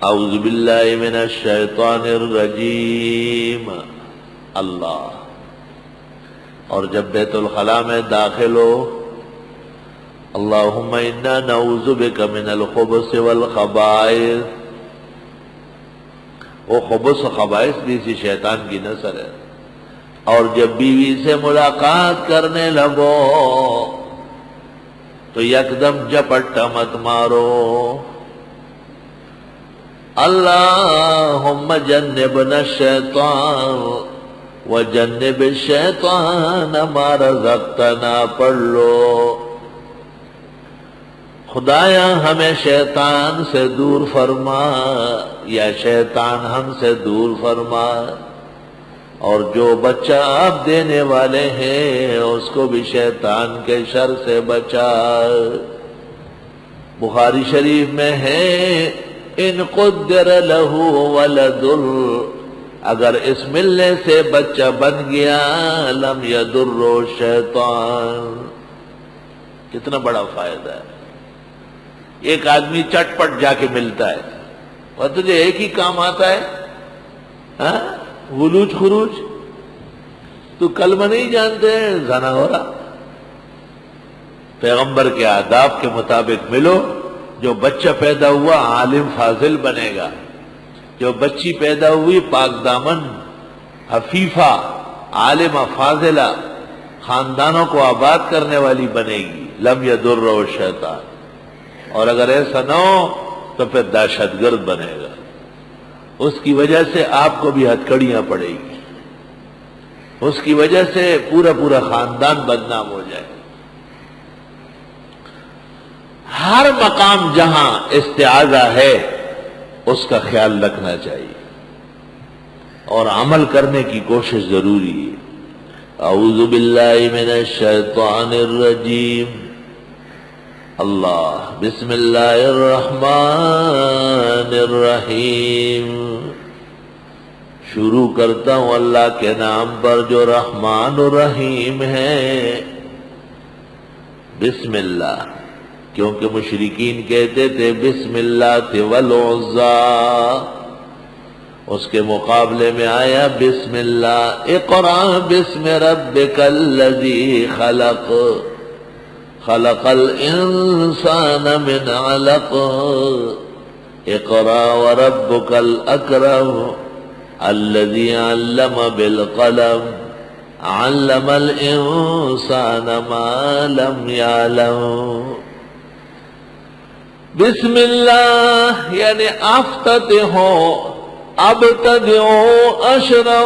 اعوذ باللہ من الشیطان الرجیم۔ اللہ، اور جب بیت الخلاء میں داخل ہو، اللہم انا نعوذ بک من الخبث والخبائث۔ وہ خبث و خبائث بھی اسی شیطان کی نسل ہے۔ اور جب بیوی سے ملاقات کرنے لگو تو یکدم جپٹا مت مارو۔ اللہم جنبنا الشیطان وجنب الشیطان ما رزقتنا، پڑھ لو، خدایا ہمیں شیطان سے دور فرما یا شیطان ہم سے دور فرما، اور جو بچہ آپ دینے والے ہیں اس کو بھی شیطان کے شر سے بچا۔ بخاری شریف میں ہے ان قدر لہ ولد، اگر اس ملنے سے بچہ بن گیا لم یضر شیطان۔ کتنا بڑا فائدہ ہے۔ ایک آدمی چٹ پٹ جا کے ملتا ہے اور تجھے ایک ہی کام آتا ہے، ولوج خروج، تو کلمہ نہیں جانتے ہیں، زنا ہو رہا۔ پیغمبر کے آداب کے مطابق ملو، جو بچہ پیدا ہوا عالم فاضل بنے گا، جو بچی پیدا ہوئی پاک دامن حفیفہ عالمہ فاضلہ خاندانوں کو آباد کرنے والی بنے گی۔ لم یضر شیطان، اور اگر ایسا نہ ہو تو پھر دہشت گرد بنے گا، اس کی وجہ سے آپ کو بھی ہتھکڑیاں پڑے گی، اس کی وجہ سے پورا خاندان بدنام ہو جائے۔ ہر مقام جہاں استعاذہ ہے اس کا خیال رکھنا چاہیے اور عمل کرنے کی کوشش ضروری ہے۔ اعوذ باللہ من الشیطان الرجیم۔ اللہ، بسم اللہ الرحمن الرحیم۔ شروع کرتا ہوں اللہ کے نام پر جو رحمان الرحیم ہے۔ بسم اللہ، کیونکہ مشرکین کہتے تھے بسم اللہ تھے والعزا، اس کے مقابلے میں آیا بسم اللہ۔ اقرأ بسم ربک الذی خلق، خلق الانسان من علق، اقرأ وربک الاکرم الذی علم بالقلم، علم الانسان ما لم يعلم۔ بسم اللہ یعنی افتتح، ابتدع، اشرع،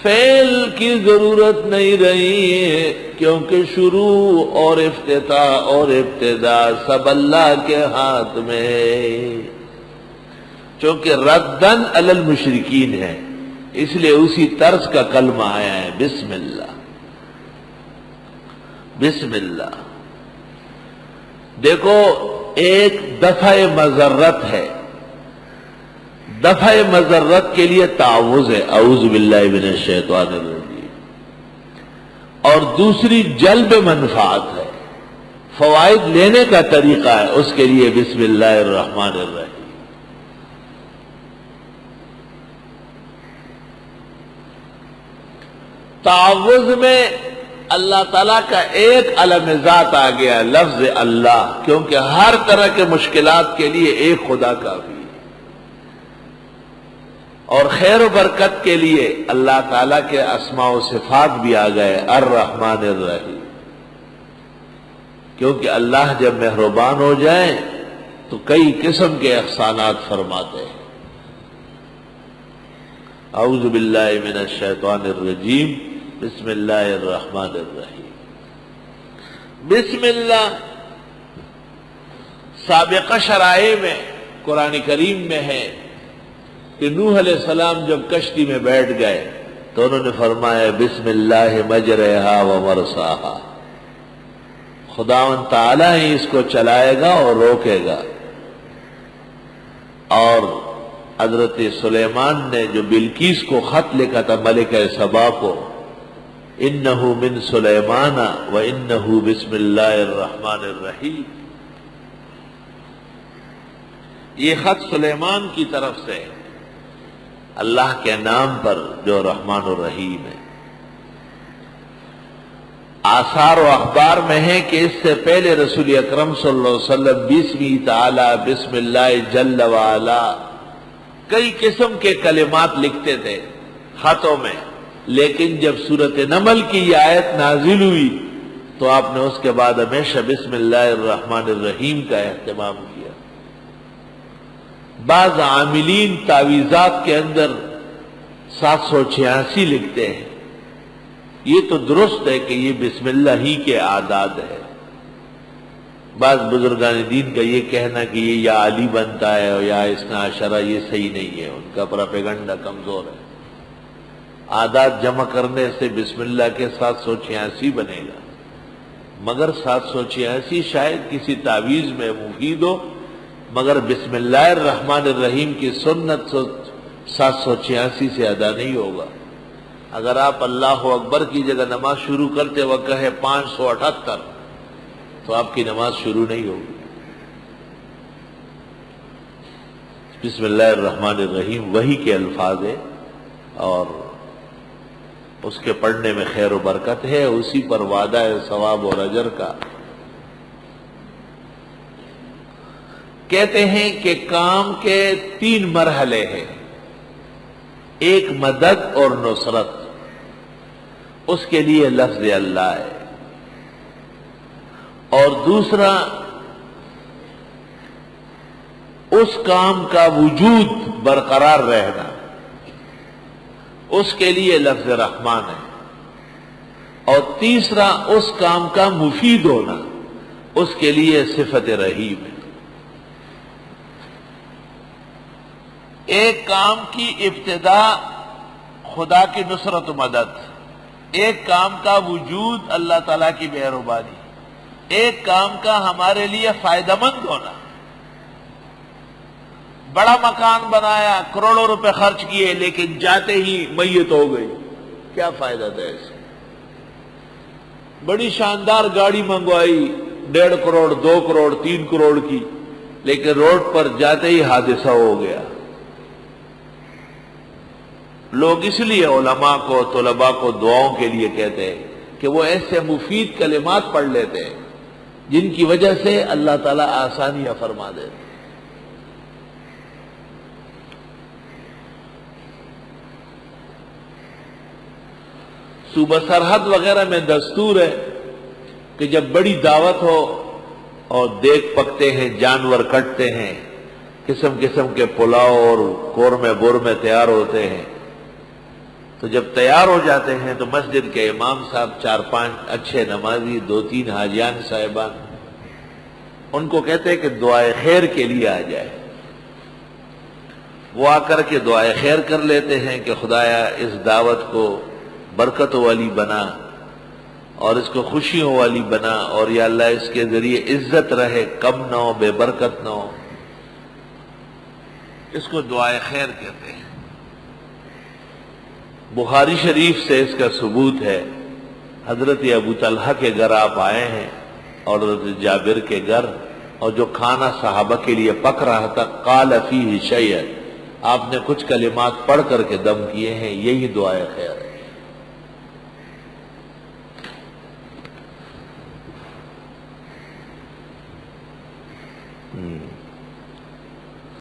فعل کی ضرورت نہیں رہی ہے، کیونکہ شروع اور افتتاح اور ابتدا سب اللہ کے ہاتھ میں ہے۔ چونکہ ردن علی المشرکین ہے، اس لیے اسی طرز کا کلمہ آیا ہے بسم اللہ۔ بسم اللہ دیکھو، ایک دفع مضرت ہے، دفع مضرت کے لیے تعوذ ہے اعوذ باللہ من الشیطان الرجیم، اور دوسری جلب منفعت ہے، فوائد لینے کا طریقہ ہے، اس کے لیے بسم اللہ الرحمن الرحیم۔ تعوذ میں اللہ تعالیٰ کا ایک علم ذات آ گیا، لفظ اللہ، کیونکہ ہر طرح کے مشکلات کے لیے ایک خدا کافی ہے، اور خیر و برکت کے لیے اللہ تعالیٰ کے اسماء و صفات بھی آ گئے، الرحمن الرحیم، کیونکہ اللہ جب مہربان ہو جائے تو کئی قسم کے احسانات فرماتے ہیں۔ اعوذ باللہ من الشیطان الرجیم، بسم اللہ الرحمن الرحیم۔ بسم اللہ سابقہ شرائع میں قرآن کریم میں ہے کہ نوح علیہ السلام جب کشتی میں بیٹھ گئے تو انہوں نے فرمایا بسم اللہ مجرہا و مرساہا، خداوند تعالیٰ ہی اس کو چلائے گا اور روکے گا۔ اور حضرت سلیمان نے جو بلقیس کو خط لکھا تھا ملکہ سبا کو، انہ من سلیمان و انہ بسم اللہ الرحمن الرحیم، یہ خط سلیمان کی طرف سے اللہ کے نام پر جو رحمان الرحیم ہے۔ آثار و اخبار میں ہے کہ اس سے پہلے رسول اکرم صلی اللہ علیہ وسلم بسم تعالی بسم اللہ جل وعلا کئی قسم کے کلمات لکھتے تھے خطوں میں، لیکن جب سورۃ نمل کی یہ آیت نازل ہوئی تو آپ نے اس کے بعد ہمیشہ بسم اللہ الرحمن الرحیم کا اہتمام کیا۔ بعض عاملین تعویذات کے اندر 786 لکھتے ہیں، یہ تو درست ہے کہ یہ بسم اللہ ہی کے اعداد ہے۔ بعض بزرگان دین کا یہ کہنا کہ یہ یا علی بنتا ہے اور یا اثنا عشرہ، یہ صحیح نہیں ہے، ان کا پراپیگنڈا کمزور ہے۔ اعداد جمع کرنے سے بسم اللہ کے 786 بنے گا، مگر 786 شاید کسی تعویذ میں مفید ہو، مگر بسم اللہ الرحمن الرحیم کی سنت 786 سے ادا نہیں ہوگا۔ اگر آپ اللہ اکبر کی جگہ نماز شروع کرتے وقت کہے 578 تو آپ کی نماز شروع نہیں ہوگی۔ بسم اللہ الرحمن الرحیم وحی کے الفاظ ہے اور اس کے پڑھنے میں خیر و برکت ہے، اسی پر وعدہ ہے ثواب اور اجر کا۔ کہتے ہیں کہ کام کے 3 مرحلے ہیں، ایک مدد اور نصرت، اس کے لیے لفظ اللہ ہے، اور دوسرا اس کام کا وجود برقرار رہنا، اس کے لیے لفظ رحمان ہے، اور تیسرا اس کام کا مفید ہونا، اس کے لیے صفت رحیم ہے۔ ایک کام کی ابتدا خدا کی نصرت و مدد، ایک کام کا وجود اللہ تعالیٰ کی مہربانی، ایک کام کا ہمارے لیے فائدہ مند ہونا۔ بڑا مکان بنایا، کروڑوں روپے خرچ کیے، لیکن جاتے ہی میت ہو گئی، کیا فائدہ تھا اس سے؟ بڑی شاندار گاڑی منگوائی، 1.5 کروڑ 2 کروڑ 3 کروڑ کی، لیکن روڈ پر جاتے ہی حادثہ ہو گیا۔ لوگ اس لیے علماء کو طلباء کو دعاؤں کے لیے کہتے ہیں کہ وہ ایسے مفید کلمات پڑھ لیتے ہیں جن کی وجہ سے اللہ تعالیٰ آسانیاں فرما دیتے۔ صوبہ سرحد وغیرہ میں دستور ہے کہ جب بڑی دعوت ہو اور دیگ پکتے ہیں، جانور کٹتے ہیں، قسم قسم کے پلاؤ اور قورمے بورمے تیار ہوتے ہیں، تو جب تیار ہو جاتے ہیں تو مسجد کے امام صاحب 4-5 اچھے نمازی 2-3 حاجیان صاحبان ان کو کہتے ہیں کہ دعائے خیر کے لیے آ جائے۔ وہ آ کر کے دعائے خیر کر لیتے ہیں کہ خدایا اس دعوت کو برکتوں والی بنا اور اس کو خوشیوں والی بنا، اور یا اللہ اس کے ذریعے عزت رہے، کم نہ ہو، بے برکت نہ ہو۔ اس کو دعائے خیر کہتے ہیں۔ بخاری شریف سے اس کا ثبوت ہے، حضرت ابو طلحہ کے گھر آپ آئے ہیں اور حضرت جابر کے گھر، اور جو کھانا صحابہ کے لیے پک رہا تھا، قال فیہ شیئا، آپ نے کچھ کلمات پڑھ کر کے دم کیے ہیں، یہی دعائے خیر ہے۔